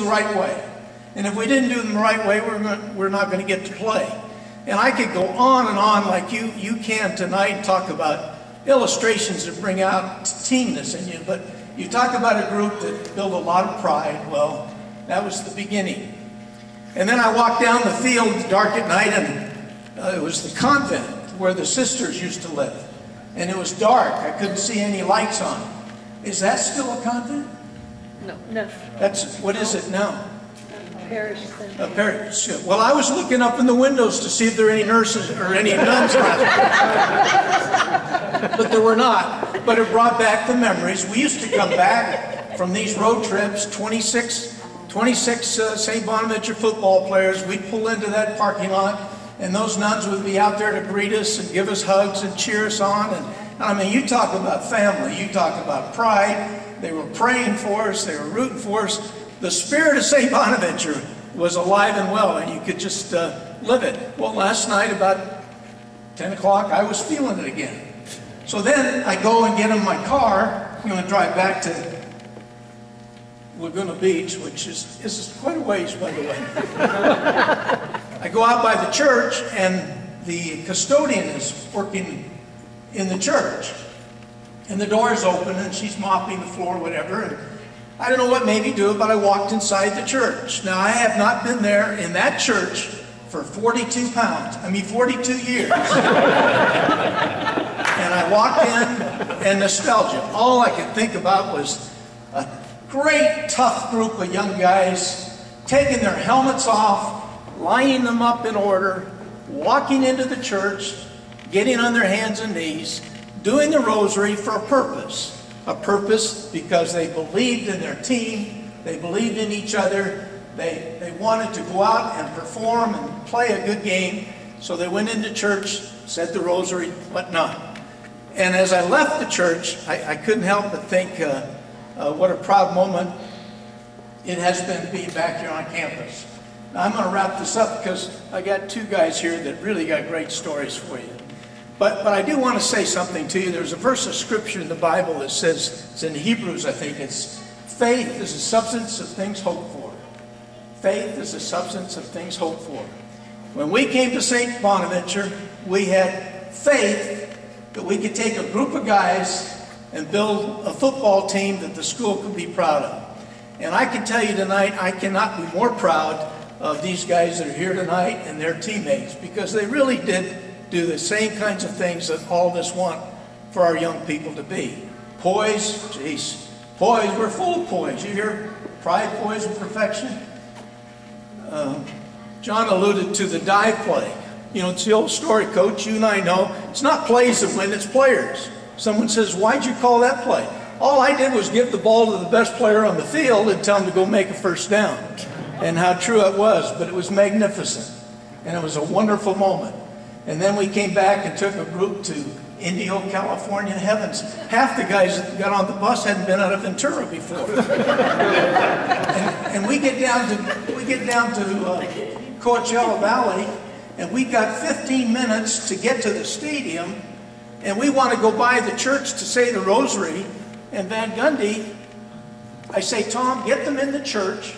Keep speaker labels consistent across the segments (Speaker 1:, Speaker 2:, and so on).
Speaker 1: the right way. And if we didn't do them the right way, we're not going to get to play. And I could go on and on like you can tonight and talk about illustrations that bring out teamness in you. But you talk about a group that built a lot of pride. Well, that was the beginning. And then I walked down the field dark at night, and it was the convent where the sisters used to live. And it was dark. I couldn't see any lights on. Is that still a convent?
Speaker 2: No.
Speaker 1: What is it now?
Speaker 2: Parish.
Speaker 1: A parish. Well, I was looking up in the windows to see if there were any nurses or any nuns around. But there were not. But it brought back the memories. We used to come back from these road trips, 26 St. Bonaventure football players. We'd pull into that parking lot, and those nuns would be out there to greet us and give us hugs and cheer us on. And I mean, you talk about family, you talk about pride. They were praying for us, they were rooting for us. The spirit of St. Bonaventure was alive and well, and you could just live it. Well, last night about 10 o'clock, I was feeling it again. So then I go and get in my car. I'm going to drive back to Laguna Beach, which is quite a ways, by the way. I go out by the church, and the custodian is working in the church. And the door is open, and she's mopping the floor, whatever. And I don't know what made me do it, but I walked inside the church. Now, I have not been there in that church for 42 years. And I walked in, and nostalgia. All I could think about was a great, tough group of young guys taking their helmets off, lining them up in order, walking into the church, getting on their hands and knees, doing the rosary for a purpose. A purpose because they believed in their team, they believed in each other, they wanted to go out and perform and play a good game. So they went into church, said the rosary, whatnot. And as I left the church, I couldn't help but think what a proud moment it has been to be back here on campus. Now I'm going to wrap this up because I got two guys here that really got great stories for you. But I do want to say something to you. There's a verse of scripture in the Bible that says, it's in Hebrews, I think, it's faith is a substance of things hoped for. Faith is a substance of things hoped for. When we came to St. Bonaventure, we had faith that we could take a group of guys and build a football team that the school could be proud of. And I can tell you tonight, I cannot be more proud of these guys that are here tonight and their teammates, because they really did do the same kinds of things that all of us want for our young people to be. Poise, geez, poise, we're full of poise. You hear pride, poise, and perfection? John alluded to the dive play. You know, it's the old story, Coach, you and I know. It's not plays that win, it's players. Someone says, why'd you call that play? All I did was give the ball to the best player on the field and tell him to go make a first down. And how true it was, but it was magnificent. And it was a wonderful moment. And then we came back and took a group to Indio, California. Heavens, half the guys that got on the bus hadn't been out of Ventura before. and we get down to Coachella Valley, and we got 15 minutes to get to the stadium, and we want to go by the church to say the rosary. And Van Gundy, I say, Tom, get them in the church,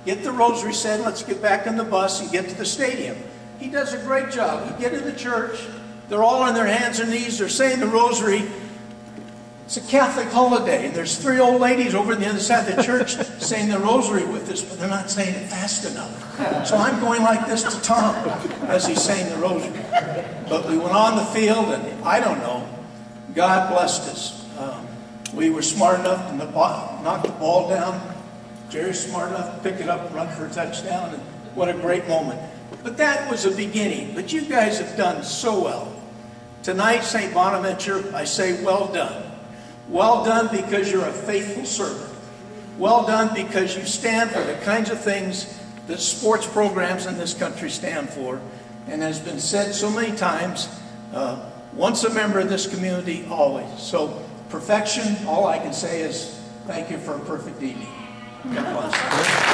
Speaker 1: get the rosary said, let's get back on the bus and get to the stadium. He does a great job. We get in the church, they're all on their hands and knees, they're saying the rosary. It's a Catholic holiday, and there's 3 old ladies over on the other side of the church saying the rosary with us, but they're not saying it fast enough. So I'm going like this to Tom as he's saying the rosary. But we went on the field, and I don't know, God blessed us. We were smart enough to knock the ball down. Jerry's smart enough to pick it up and run for a touchdown, and what a great moment. But that was a beginning. But you guys have done so well. Tonight, St. Bonaventure, I say well done. Well done because you're a faithful servant. Well done because you stand for the kinds of things that sports programs in this country stand for. And has been said so many times, once a member of this community, always. So perfection, all I can say is thank you for a perfect evening. God bless.